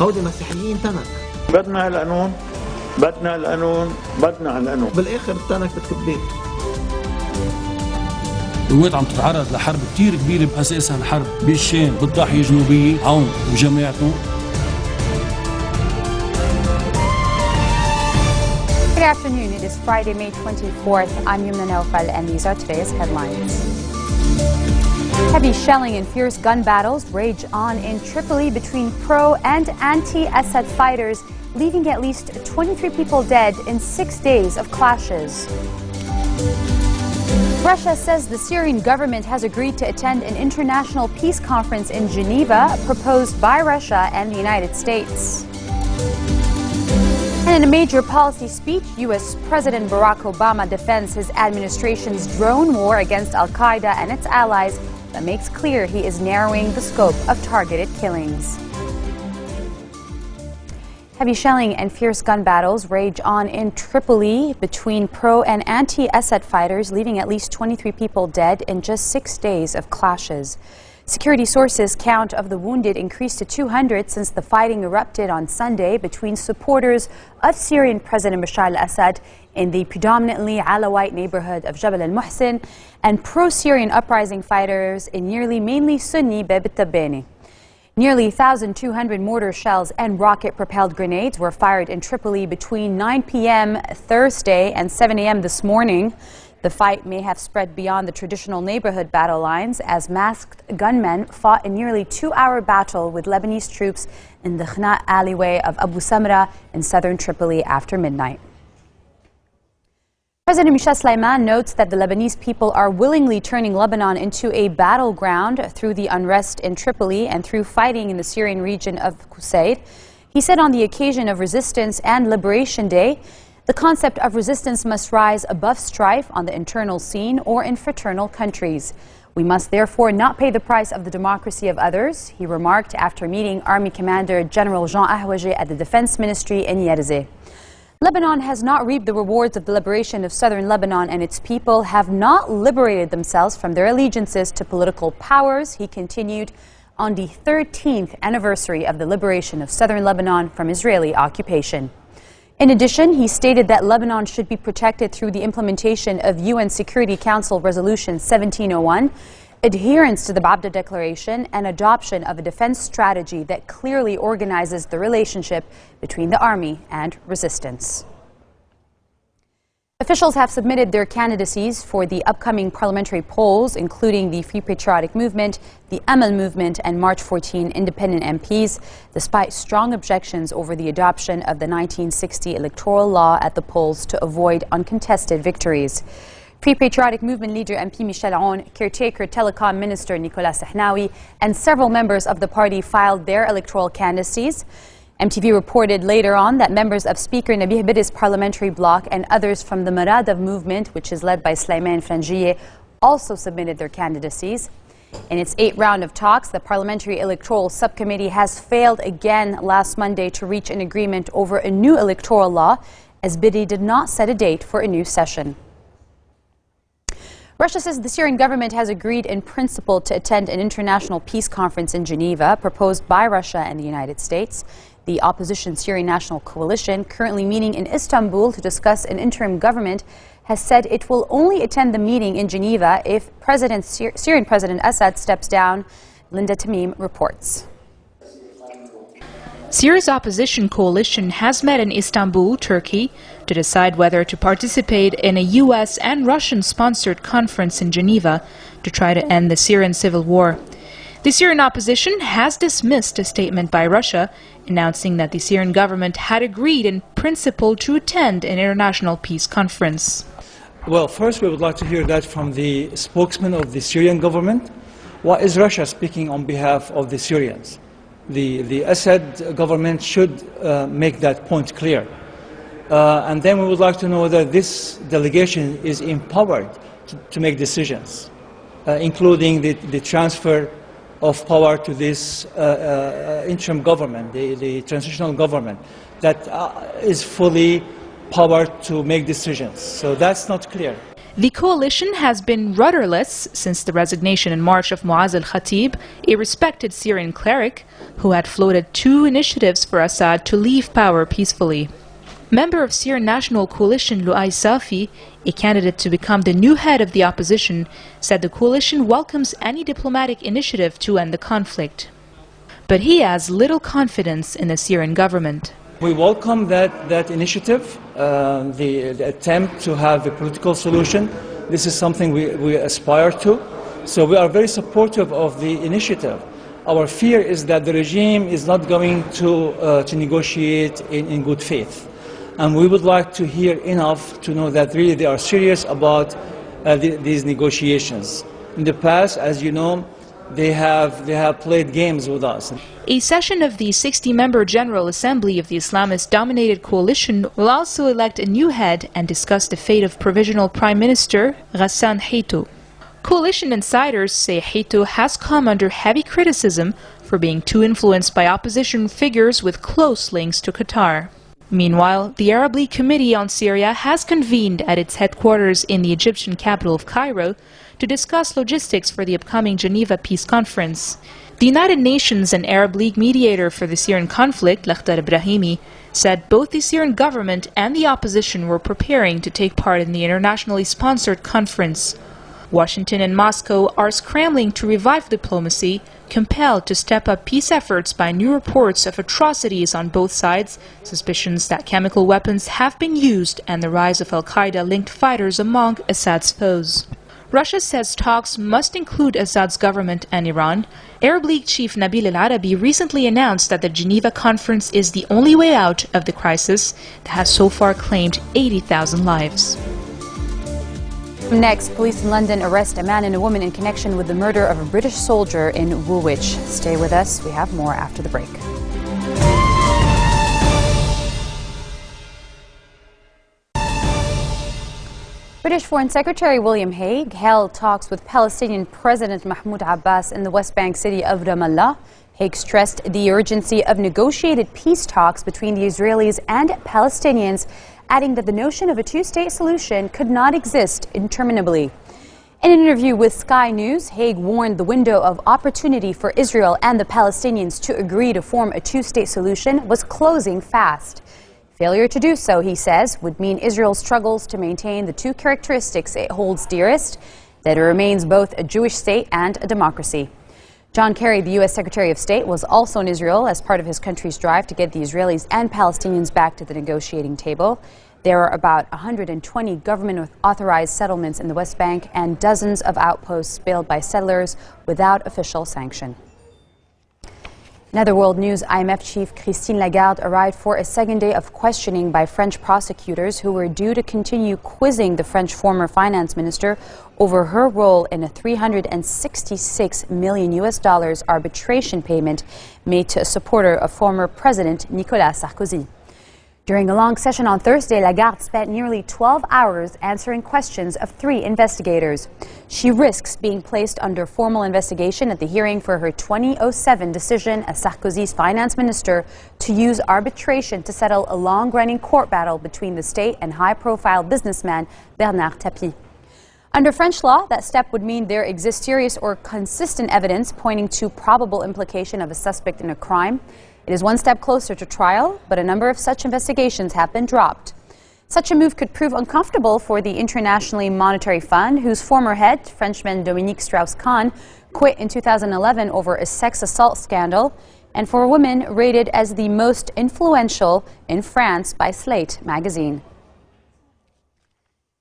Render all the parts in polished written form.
هودي مسيحيين تنك. بدنا القانون، بدنا القانون، بدنا القانون. بالاخر التنك بتكبيه. الكويت عم تتعرض لحرب كتير كبيرة بأساسها الحرب بالشام بالضاحية الجنوبية، عون وجماعته. Good afternoon. It is Friday, May 24th. I'm Yumna Naufal, and these are today's headlines. Heavy shelling and fierce gun battles rage on in Tripoli between pro- and anti-Assad fighters, leaving at least 23 people dead in 6 days of clashes. Russia says the Syrian government has agreed to attend an international peace conference in Geneva proposed by Russia and the United States. And in a major policy speech, U.S. President Barack Obama defends his administration's drone war against al-Qaeda and its allies, but makes clear he is narrowing the scope of targeted killings. Heavy shelling and fierce gun battles rage on in Tripoli between pro- and anti-Assad fighters, leaving at least 23 people dead in just 6 days of clashes. Security sources count of the wounded increased to 200 since the fighting erupted on Sunday between supporters of Syrian President Bashar al-Assad in the predominantly Alawite neighborhood of Jabal al-Muhsin and pro-Syrian uprising fighters in mainly Sunni Bab al-Tabani. Nearly 1,200 mortar shells and rocket-propelled grenades were fired in Tripoli between 9 p.m. Thursday and 7 a.m. this morning. The fight may have spread beyond the traditional neighborhood battle lines as masked gunmen fought a nearly 2-hour battle with Lebanese troops in the Khna alleyway of Abu Samra in southern Tripoli after midnight. President Michel Sleiman notes that the Lebanese people are willingly turning Lebanon into a battleground through the unrest in Tripoli and through fighting in the Syrian region of Qusaid. He said on the occasion of Resistance and Liberation Day, the concept of resistance must rise above strife on the internal scene or in fraternal countries. We must therefore not pay the price of the democracy of others, he remarked after meeting Army Commander General Jean Ahwaji at the Defense Ministry in Yerzeh. Lebanon has not reaped the rewards of the liberation of southern Lebanon, and its people have not liberated themselves from their allegiances to political powers, he continued on the 13th anniversary of the liberation of southern Lebanon from Israeli occupation. In addition, he stated that Lebanon should be protected through the implementation of UN Security Council Resolution 1701, adherence to the Babda Declaration, and adoption of a defense strategy that clearly organizes the relationship between the army and resistance. Officials have submitted their candidacies for the upcoming parliamentary polls, including the Free Patriotic Movement, the Amal Movement, and March 14 independent MPs, despite strong objections over the adoption of the 1960 electoral law at the polls to avoid uncontested victories. Free Patriotic Movement leader MP Michel Aoun, caretaker Telecom Minister Nicolas Sahnawi, and several members of the party filed their electoral candidacies. MTV reported later on that members of Speaker Nabih Bidis' parliamentary bloc and others from the Maradav movement, which is led by Sleiman Frangieh, also submitted their candidacies. In its 8th round of talks, the Parliamentary Electoral Subcommittee has failed again last Monday to reach an agreement over a new electoral law, as Bidi did not set a date for a new session. Russia says the Syrian government has agreed in principle to attend an international peace conference in Geneva proposed by Russia and the United States. The opposition Syrian National Coalition, currently meeting in Istanbul to discuss an interim government, has said it will only attend the meeting in Geneva if Syrian President Assad steps down. Linda Tamim reports. Syria's opposition coalition has met in Istanbul, Turkey, to decide whether to participate in a U.S. and Russian-sponsored conference in Geneva to try to end the Syrian civil war. The Syrian opposition has dismissed a statement by Russia announcing that the Syrian government had agreed in principle to attend an international peace conference. Well, first we would like to hear that from the spokesman of the Syrian government. What is Russia speaking on behalf of the Syrians? The Assad government should make that point clear. And then we would like to know whether this delegation is empowered to make decisions, including the transfer of power to this interim government, the transitional government, that is fully powered to make decisions. So that's not clear. The coalition has been rudderless since the resignation in March of Muaz al-Khatib, a respected Syrian cleric who had floated 2 initiatives for Assad to leave power peacefully. Member of Syrian National Coalition Luay Safi, a candidate to become the new head of the opposition, said the coalition welcomes any diplomatic initiative to end the conflict. But he has little confidence in the Syrian government. We welcome that initiative, the attempt to have a political solution. This is something we aspire to. So we are very supportive of the initiative. Our fear is that the regime is not going to negotiate in good faith. And we would like to hear enough to know that really they are serious about these negotiations. In the past, as you know, they have played games with us. A session of the 60-member General Assembly of the Islamist-dominated coalition will also elect a new head and discuss the fate of Provisional Prime Minister Ghassan Haitou. Coalition insiders say Haitou has come under heavy criticism for being too influenced by opposition figures with close links to Qatar. Meanwhile, the Arab League Committee on Syria has convened at its headquarters in the Egyptian capital of Cairo to discuss logistics for the upcoming Geneva Peace Conference. The United Nations and Arab League mediator for the Syrian conflict, Lakhdar Brahimi, said both the Syrian government and the opposition were preparing to take part in the internationally sponsored conference. Washington and Moscow are scrambling to revive diplomacy, compelled to step up peace efforts by new reports of atrocities on both sides, suspicions that chemical weapons have been used, and the rise of al-Qaeda-linked fighters among Assad's foes. Russia says talks must include Assad's government and Iran. Arab League chief Nabil al-Arabi recently announced that the Geneva conference is the only way out of the crisis that has so far claimed 80,000 lives. Next, police in London arrest a man and a woman in connection with the murder of a British soldier in Woolwich. Stay with us. We have more after the break. British Foreign Secretary William Hague held talks with Palestinian President Mahmoud Abbas in the West Bank city of Ramallah. Hague stressed the urgency of negotiated peace talks between the Israelis and Palestinians, adding that the notion of a two-state solution could not exist interminably. In an interview with Sky News, Hague warned the window of opportunity for Israel and the Palestinians to agree to form a two-state solution was closing fast. Failure to do so, he says, would mean Israel struggles to maintain the two characteristics it holds dearest, that it remains both a Jewish state and a democracy. John Kerry, the U.S. Secretary of State, was also in Israel as part of his country's drive to get the Israelis and Palestinians back to the negotiating table. There are about 120 government-authorized settlements in the West Bank and dozens of outposts built by settlers without official sanction. In other world news, IMF chief Christine Lagarde arrived for a second day of questioning by French prosecutors who were due to continue quizzing the French former finance minister over her role in a $366 million arbitration payment made to a supporter of former President Nicolas Sarkozy. During a long session on Thursday, Lagarde spent nearly 12 hours answering questions of 3 investigators. She risks being placed under formal investigation at the hearing for her 2007 decision as Sarkozy's finance minister to use arbitration to settle a long-running court battle between the state and high-profile businessman Bernard Tapie. Under French law, that step would mean there exists serious or consistent evidence pointing to probable implication of a suspect in a crime. It is one step closer to trial, but a number of such investigations have been dropped. Such a move could prove uncomfortable for the International Monetary Fund, whose former head, Frenchman Dominique Strauss-Kahn, quit in 2011 over a sex assault scandal, and for a woman rated as the most influential in France by Slate magazine.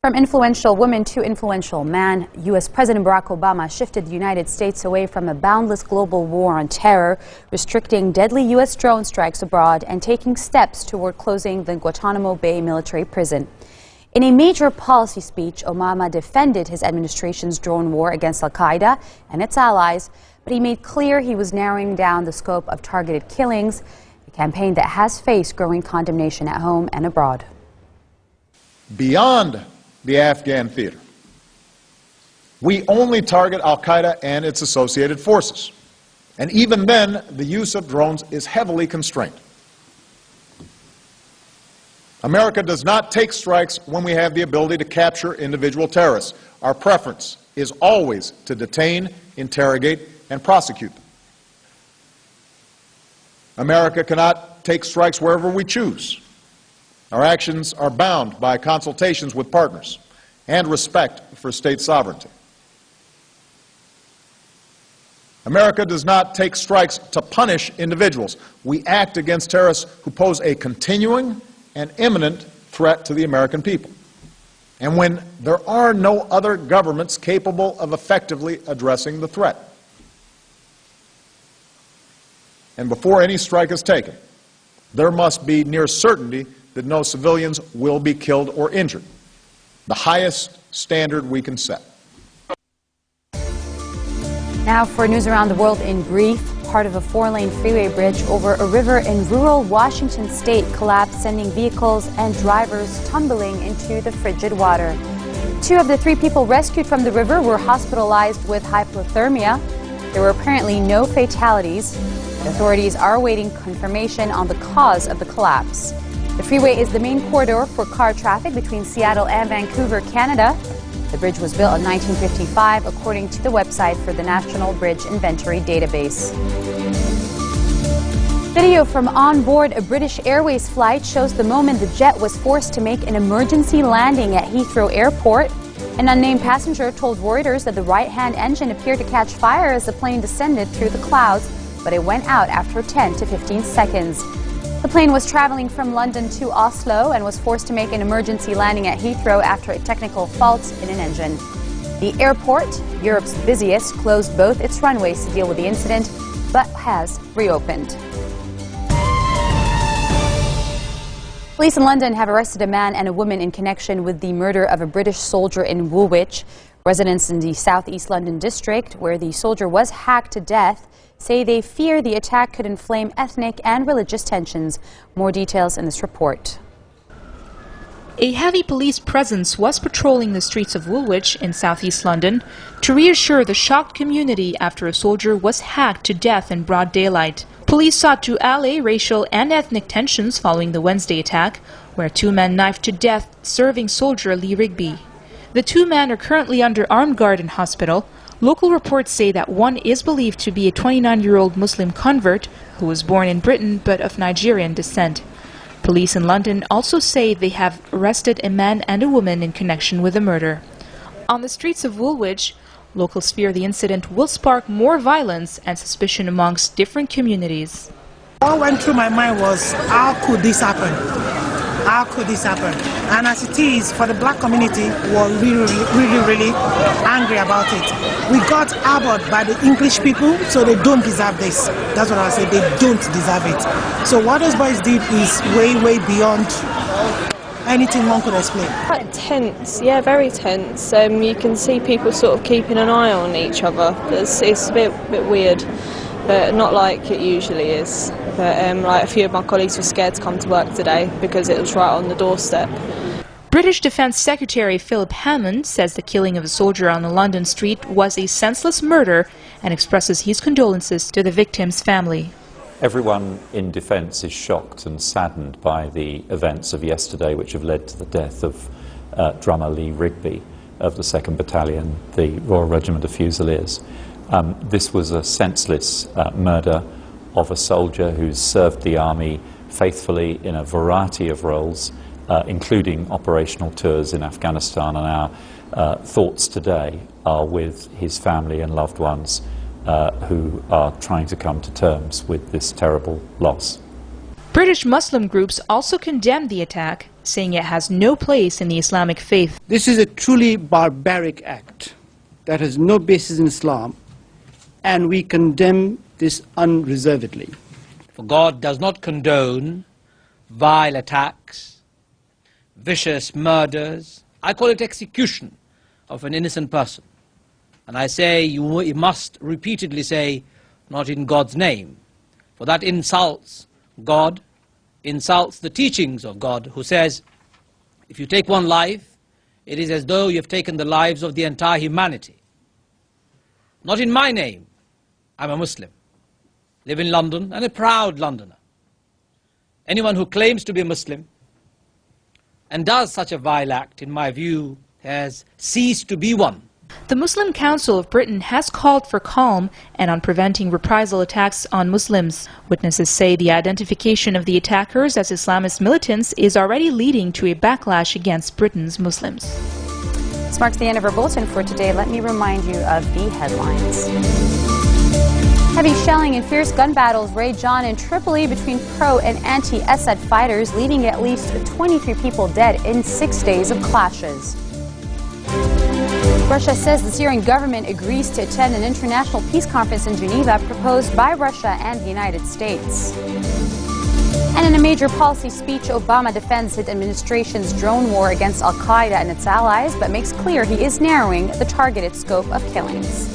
From influential woman to influential man, U.S. President Barack Obama shifted the United States away from a boundless global war on terror, restricting deadly U.S. drone strikes abroad and taking steps toward closing the Guantanamo Bay military prison. In a major policy speech, Obama defended his administration's drone war against al-Qaeda and its allies, but he made clear he was narrowing down the scope of targeted killings, a campaign that has faced growing condemnation at home and abroad. Beyond the Afghan theater, we only target al-Qaeda and its associated forces. And even then, the use of drones is heavily constrained. America does not take strikes when we have the ability to capture individual terrorists. Our preference is always to detain, interrogate, and prosecute them. America cannot take strikes wherever we choose. Our actions are bound by consultations with partners and respect for state sovereignty. America does not take strikes to punish individuals. We act against terrorists who pose a continuing and imminent threat to the American people, and when there are no other governments capable of effectively addressing the threat. And before any strike is taken, there must be near certainty that no civilians will be killed or injured, the highest standard we can set. Now for news around the world in brief. Part of a 4-lane freeway bridge over a river in rural Washington state collapsed, sending vehicles and drivers tumbling into the frigid water. 2 of the 3 people rescued from the river were hospitalized with hypothermia. There were apparently no fatalities. Authorities are awaiting confirmation on the cause of the collapse. The freeway is the main corridor for car traffic between Seattle and Vancouver, Canada. The bridge was built in 1955, according to the website for the National Bridge Inventory Database. Video from on board a British Airways flight shows the moment the jet was forced to make an emergency landing at Heathrow Airport. An unnamed passenger told Reuters that the right-hand engine appeared to catch fire as the plane descended through the clouds, but it went out after 10 to 15 seconds. The plane was traveling from London to Oslo and was forced to make an emergency landing at Heathrow after a technical fault in an engine. The airport, Europe's busiest, closed both its runways to deal with the incident, but has reopened. Police in London have arrested a man and a woman in connection with the murder of a British soldier in Woolwich. Residents in the southeast London district, where the soldier was hacked to death, say they fear the attack could inflame ethnic and religious tensions. More details in this report. A heavy police presence was patrolling the streets of Woolwich in southeast London to reassure the shocked community after a soldier was hacked to death in broad daylight. Police sought to allay racial and ethnic tensions following the Wednesday attack, where 2 men knifed to death serving soldier Lee Rigby. The 2 men are currently under armed guard in hospital. Local reports say that one is believed to be a 29-year-old Muslim convert who was born in Britain but of Nigerian descent. Police in London also say they have arrested a man and a woman in connection with the murder. On the streets of Woolwich, locals fear the incident will spark more violence and suspicion amongst different communities. What went through my mind was, how could this happen? How could this happen? And as it is, for the black community, we're really angry about it. We got harbored by the English people, so they don't deserve this. That's what I say, they don't deserve it. So what those boys did is way beyond anything one could explain. Quite tense, yeah, very tense. You can see people sort of keeping an eye on each other. It's a bit weird, but not like it usually is. But like a few of my colleagues were scared to come to work today because it was right on the doorstep. British Defence Secretary Philip Hammond says the killing of a soldier on a London street was a senseless murder and expresses his condolences to the victim's family. Everyone in defence is shocked and saddened by the events of yesterday, which have led to the death of drummer Lee Rigby of the 2nd Battalion, the Royal Regiment of Fusiliers. This was a senseless murder of a soldier who's served the army faithfully in a variety of roles, including operational tours in Afghanistan, and our thoughts today are with his family and loved ones who are trying to come to terms with this terrible loss. British Muslim groups also condemned the attack, saying it has no place in the Islamic faith. This is a truly barbaric act that has no basis in Islam, and we condemn this unreservedly. For God does not condone vile attacks, vicious murders. I call it execution of an innocent person. And I say you must repeatedly say, not in God's name, for that insults God, insults the teachings of God, who says, if you take one life, it is as though you have taken the lives of the entire humanity. Not in my name. I'm a Muslim, live in London, and a proud Londoner. Anyone who claims to be a Muslim and does such a vile act, in my view, has ceased to be one. The Muslim Council of Britain has called for calm and on preventing reprisal attacks on Muslims. Witnesses say the identification of the attackers as Islamist militants is already leading to a backlash against Britain's Muslims. This marks the end of our bulletin for today. Let me remind you of the headlines. Heavy shelling and fierce gun battles rage on in Tripoli between pro and anti-Assad fighters, leaving at least 23 people dead in 6 days of clashes. Russia says the Syrian government agrees to attend an international peace conference in Geneva proposed by Russia and the United States. And in a major policy speech, Obama defends his administration's drone war against al-Qaeda and its allies, but makes clear he is narrowing the targeted scope of killings.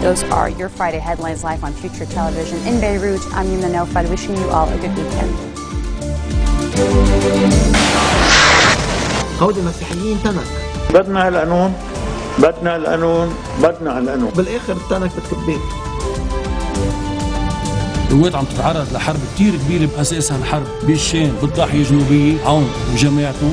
Those are your Friday headlines live on Future Television in Beirut. I'm Yumna Naufal, wishing you all a good weekend. هودي مسيحيين تنك. بدنا القانون، بدنا القانون، بدنا القانون. بالاخر التنك بتكبين. الكويت عم تتعرض لحرب كتير كبيرة بأساسها الحرب بالشام بالضاحية الجنوبية عون وجماعته